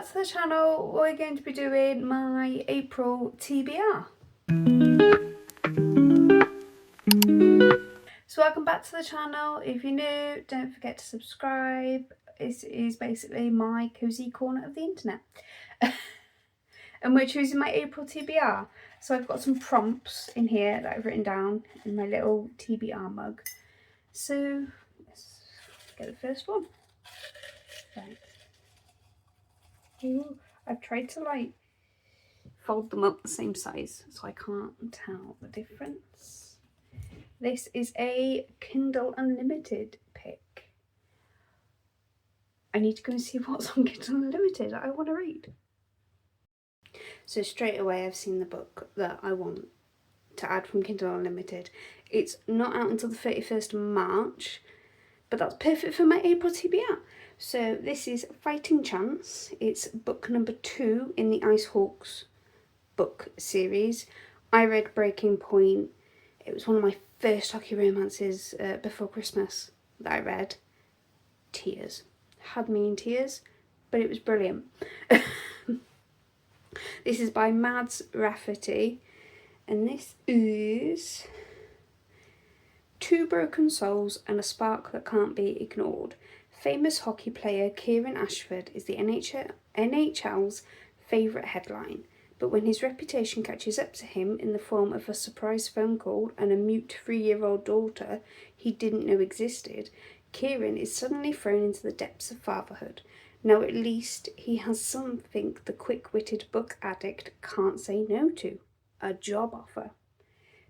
to the channel. We're going to be doing my April TBR. So welcome back to the channel. If you're new, don't forget to subscribe. This is basically my cozy corner of the internet. And we're choosing my April TBR. So I've got some prompts in here that I've written down in my little TBR mug. So let's get the first one. Right. Ooh, I've tried to like fold them up the same size so I can't tell the difference. This is a Kindle Unlimited pick. I need to go and see what's on Kindle Unlimited. I want to read. So straight away I've seen the book that I want to add from Kindle Unlimited. It's not out until the 31st of March, but that's perfect for my April TBR. So this is Fighting Chance. It's book number 2 in the Ice Hawks book series. I read Breaking Point. It was one of my first hockey romances before Christmas that I read. Tears. Had me in tears, but it was brilliant. This is by Mads Rafferty, and this is Two Broken Souls and a Spark That Can't Be Ignored. Famous hockey player Kieran Ashford is the NHL's favourite headline, but when his reputation catches up to him in the form of a surprise phone call and a mute 3-year-old daughter he didn't know existed, Kieran is suddenly thrown into the depths of fatherhood. Now at least he has something the quick-witted book addict can't say no to: a job offer.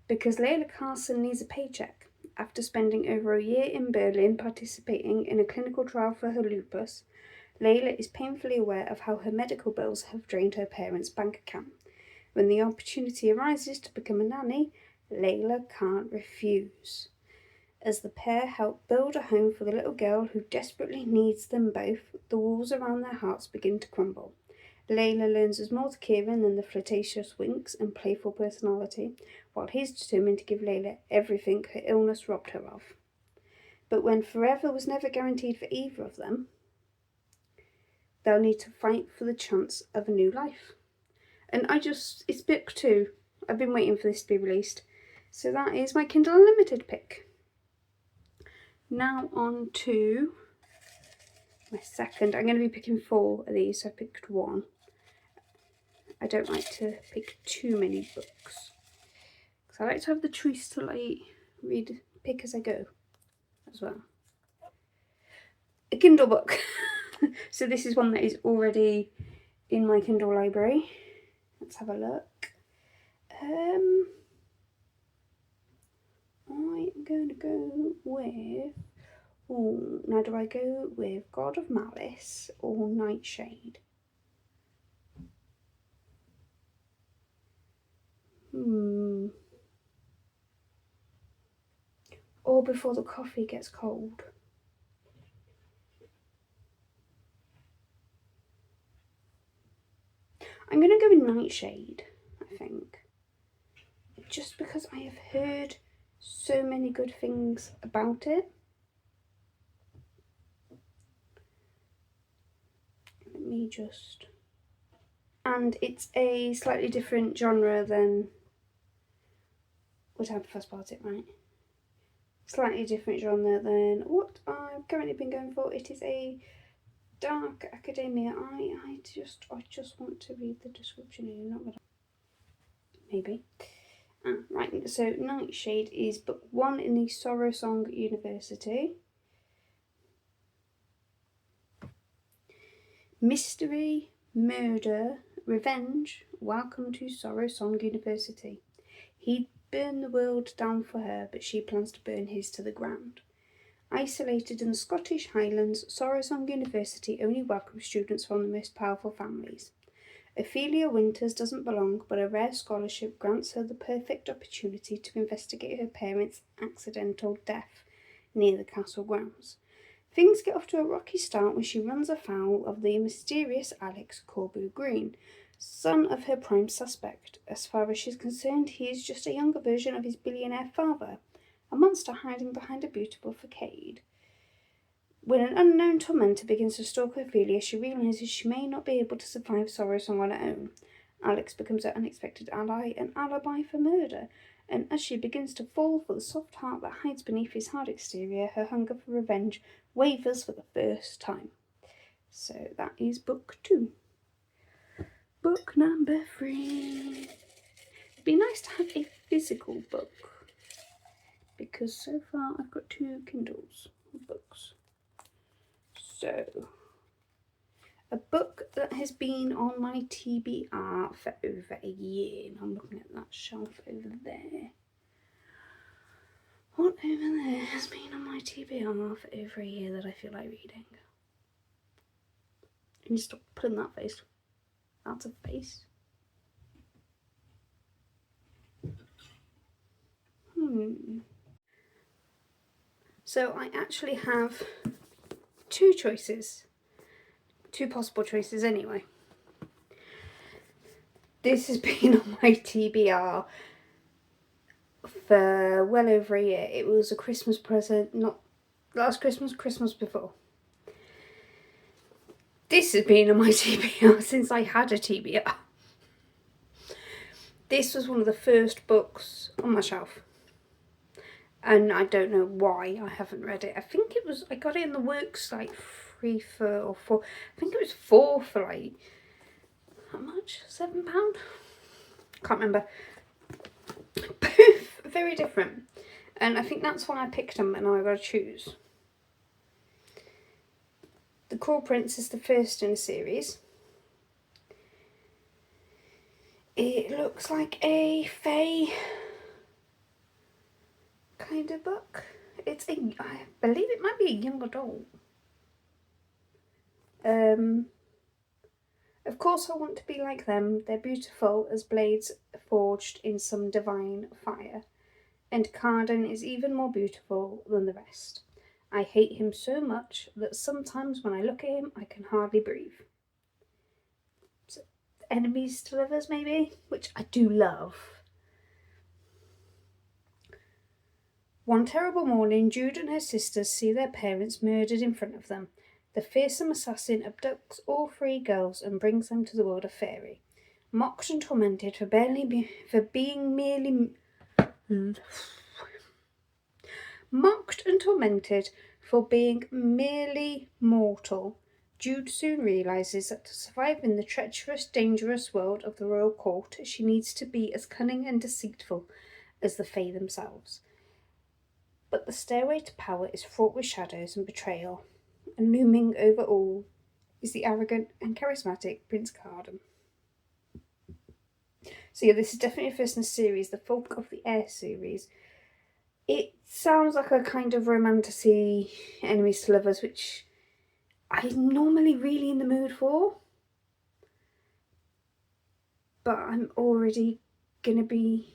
Because Layla Carson needs a paycheck. After spending over a year in Berlin participating in a clinical trial for her lupus, Layla is painfully aware of how her medical bills have drained her parents' bank account. When the opportunity arises to become a nanny, Layla can't refuse. As the pair help build a home for the little girl who desperately needs them both, the walls around their hearts begin to crumble. Layla learns there's more to Kieran than the flirtatious winks and playful personality, while he's determined to give Layla everything her illness robbed her of. But when forever was never guaranteed for either of them, they'll need to fight for the chance of a new life. And it's book 2. I've been waiting for this to be released. So that is my Kindle Unlimited pick. Now on to my second. I'm going to be picking 4 of these, so I picked 1. I don't like to pick too many books, because I like to have the choice to like pick as I go as well. A Kindle book. So this is one that is already in my Kindle library. Let's have a look. I'm going to go with... Oh, now do I go with God of Malice or Nightshade? Or Before the Coffee Gets Cold. I'm going to go with Nightshade, I think. Just because I have heard so many good things about it. Let me just... And it's a slightly different genre than... Would have first part it right? Slightly different genre than what I've currently been going for. It is a dark academia. I just want to read the description here, not gonna... Maybe. Right, so Nightshade is book 1 in the Sorrow Song University. Mystery, murder, revenge, welcome to Sorrow Song University. He'd burn the world down for her, but she plans to burn his to the ground. Isolated in the Scottish Highlands, Sorrow Song University only welcomes students from the most powerful families. Ophelia Winters doesn't belong, but a rare scholarship grants her the perfect opportunity to investigate her parents' accidental death near the castle grounds. Things get off to a rocky start when she runs afoul of the mysterious Alex Corbu Green, son of her prime suspect. As far as she's concerned, he is just a younger version of his billionaire father, a monster hiding behind a beautiful facade. When an unknown tormentor begins to stalk Ophelia, she realises she may not be able to survive Sorrow Song on her own. Alex becomes her unexpected ally and alibi for murder, and as she begins to fall for the soft heart that hides beneath his hard exterior, her hunger for revenge wavers for the first time. So that is book 2. Book number 3. It'd be nice to have a physical book, because so far I've got 2 Kindles of books. So, a book that has been on my TBR for over a year. And I'm looking at that shelf over there. What over there has been on my TBR for over a year that I feel like reading? Can you stop putting that face? That's a face. So I actually have 2 choices. 2 possible choices anyway. This has been on my TBR for well over a year. It was a Christmas present, not last Christmas, Christmas before. This has been on my TBR since I had a TBR. This was one of the first books on my shelf. And I don't know why I haven't read it. I think it was, I got it in the works like 3 or 4. I think it was 4 for like, how much? £7? Can't remember. Both very different. And I think that's why I picked them and now I've got to choose. The Cruel Prince is the first in a series. It looks like a fae kind of book. It's a, I believe it might be a young adult. Of course I want to be like them. They're beautiful as blades forged in some divine fire. And Carden is even more beautiful than the rest. I hate him so much that sometimes when I look at him I can hardly breathe. So, enemies to lovers maybe, which I do love. One terrible morning, Jude and her sisters see their parents murdered in front of them. The fearsome assassin abducts all 3 girls and brings them to the world of fairy. Mocked and tormented for being merely mortal, Jude soon realises that to survive in the treacherous, dangerous world of the royal court, she needs to be as cunning and deceitful as the Fae themselves. But the stairway to power is fraught with shadows and betrayal, and looming over all is the arrogant and charismatic Prince Carden. So yeah, this is definitely a first in the series, the Folk of the Air series. It sounds like a kind of romantasy enemies to lovers, which I'm normally really in the mood for. But I'm already going to be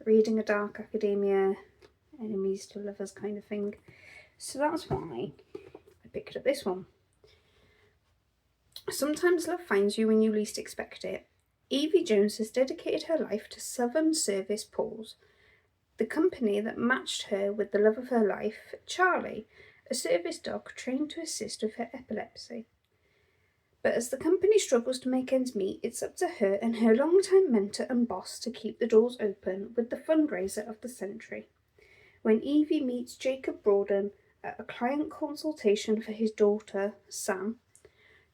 reading a dark academia enemies to lovers kind of thing. So that's why I picked up this one. Sometimes love finds you when you least expect it. Evie Jones has dedicated her life to Southern Service Paws, the company that matched her with the love of her life, Charlie, a service dog trained to assist with her epilepsy. But as the company struggles to make ends meet, it's up to her and her longtime mentor and boss to keep the doors open with the fundraiser of the century. When Evie meets Jacob Brawden at a client consultation for his daughter, Sam,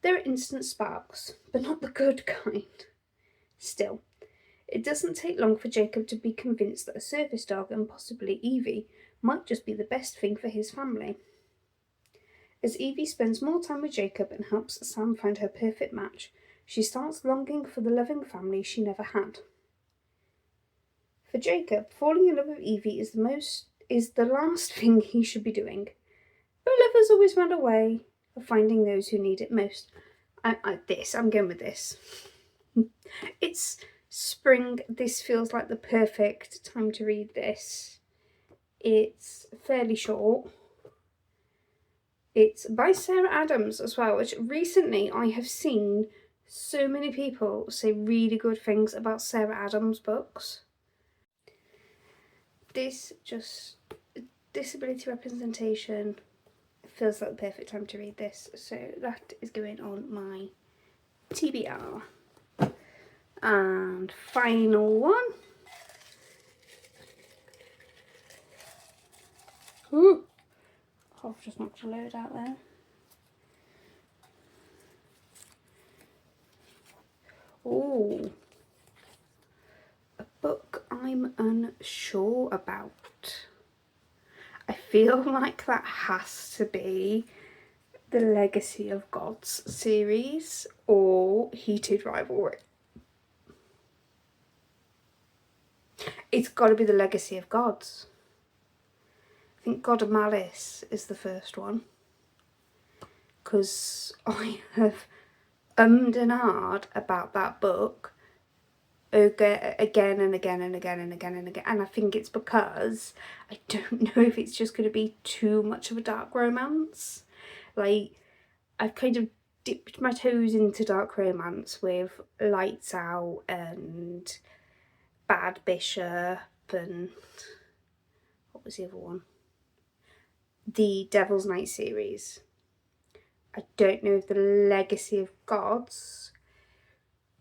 there are instant sparks, but not the good kind. Still, it doesn't take long for Jacob to be convinced that a service dog, and possibly Evie, might just be the best thing for his family. As Evie spends more time with Jacob and helps Sam find her perfect match, she starts longing for the loving family she never had. For Jacob, falling in love with Evie is the last thing he should be doing. But lovers always find a way of finding those who need it most. I'm going with this. It's spring. This feels like the perfect time to read this. It's fairly short. It's by Sarah Adams as well, which recently I have seen so many people say really good things about Sarah Adams books. This just disability representation, feels like the perfect time to read this. So that is going on my TBR. And final one. Ooh. I've just knocked a load out there. Oh, a book I'm unsure about. I feel like that has to be the Legacy of Gods series or Heated Rivalry. It's got to be the Legacy of Gods. I think God of Malice is the first one, because I have and ahed about that book again and again and again and again and again, and I think it's because I don't know if it's just going to be too much of a dark romance. Like, I've kind of dipped my toes into dark romance with Lights Out and Bad Bishop and what was the other one? The Devil's Night series. I don't know if the Legacy of Gods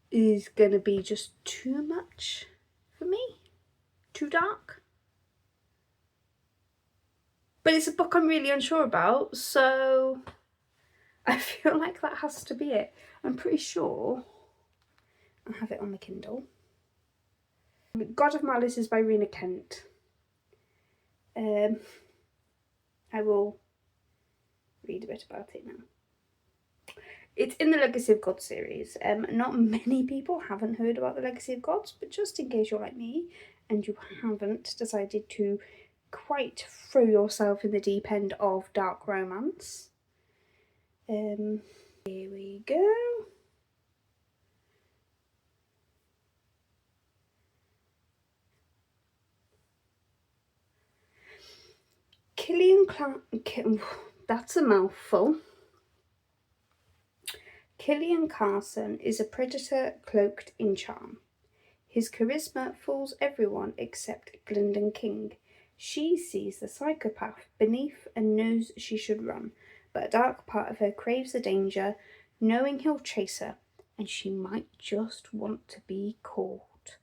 is going to be just too much for me. Too dark. But it's a book I'm really unsure about, so I feel like that has to be it. I'm pretty sure I have it on my Kindle. God of Malice is by Rena Kent. I will read a bit about it now. It's in the Legacy of Gods series. Not many people haven't heard about the Legacy of Gods, but just in case you're like me and you haven't decided to quite throw yourself in the deep end of dark romance. Here we go. That's a mouthful. Killian Carson is a predator cloaked in charm. His charisma fools everyone except Glyndon King. She sees the psychopath beneath and knows she should run, but a dark part of her craves the danger, knowing he'll chase her, and she might just want to be caught.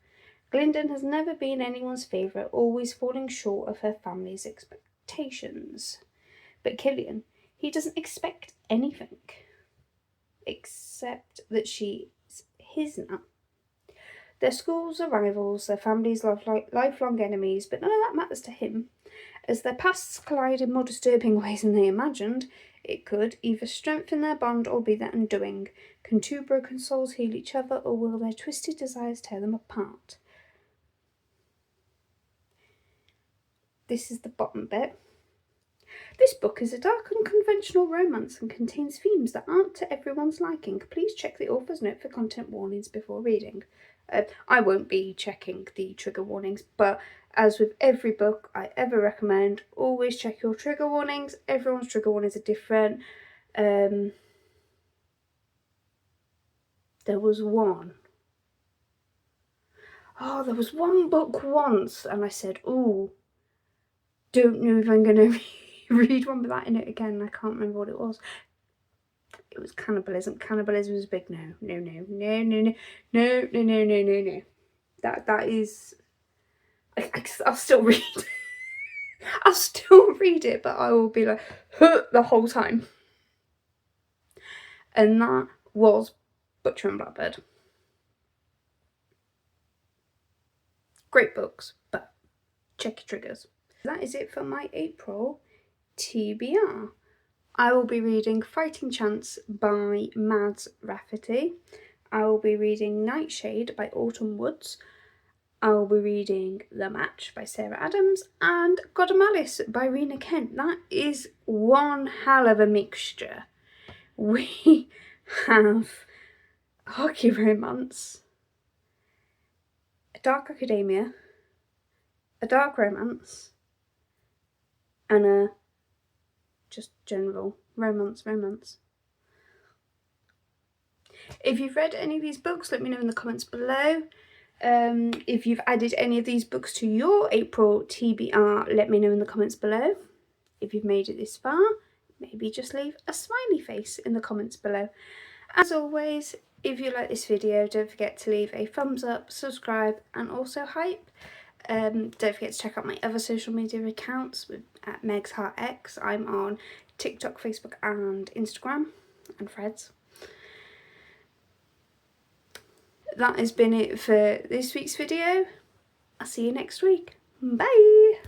Glyndon has never been anyone's favourite, always falling short of her family's expectations. But Killian, he doesn't expect anything, except that she's his now. Their schools are rivals, their families lifelong enemies, but none of that matters to him. As their pasts collide in more disturbing ways than they imagined, it could either strengthen their bond or be their undoing. Can two broken souls heal each other, or will their twisted desires tear them apart? This is the bottom bit. This book is a dark, unconventional romance and contains themes that aren't to everyone's liking. Please check the author's note for content warnings before reading. I won't be checking the trigger warnings, but as with every book I ever recommend, always check your trigger warnings. Everyone's trigger warnings are different. There was one book once, and I said, "Ooh, don't know if I'm going to read one with that in it again." I can't remember what it was. It was cannibalism. Cannibalism was a big no. That is... I'll still read. I'll still read it, but I will be like, the whole time. And that was Butcher and Blackbird. Great books, but check your triggers. That is it for my April TBR. I will be reading Fighting Chance by Mads Rafferty. I will be reading Nightshade by Autumn Woods. I will be reading The Match by Sarah Adams and God of Malice by Rena Kent. That is one hell of a mixture. We have hockey romance, a dark academia, a dark romance, and a just general romance. If you've read any of these books, let me know in the comments below. If you've added any of these books to your April TBR, let me know in the comments below. If you've made it this far, maybe just leave a smiley face in the comments below. As always, if you like this video, don't forget to leave a thumbs up, subscribe, and also hype. Don't forget to check out my other social media accounts at Meg's Heart X. I'm on TikTok, Facebook, and Instagram, and Threads. That has been it for this week's video. I'll see you next week. Bye!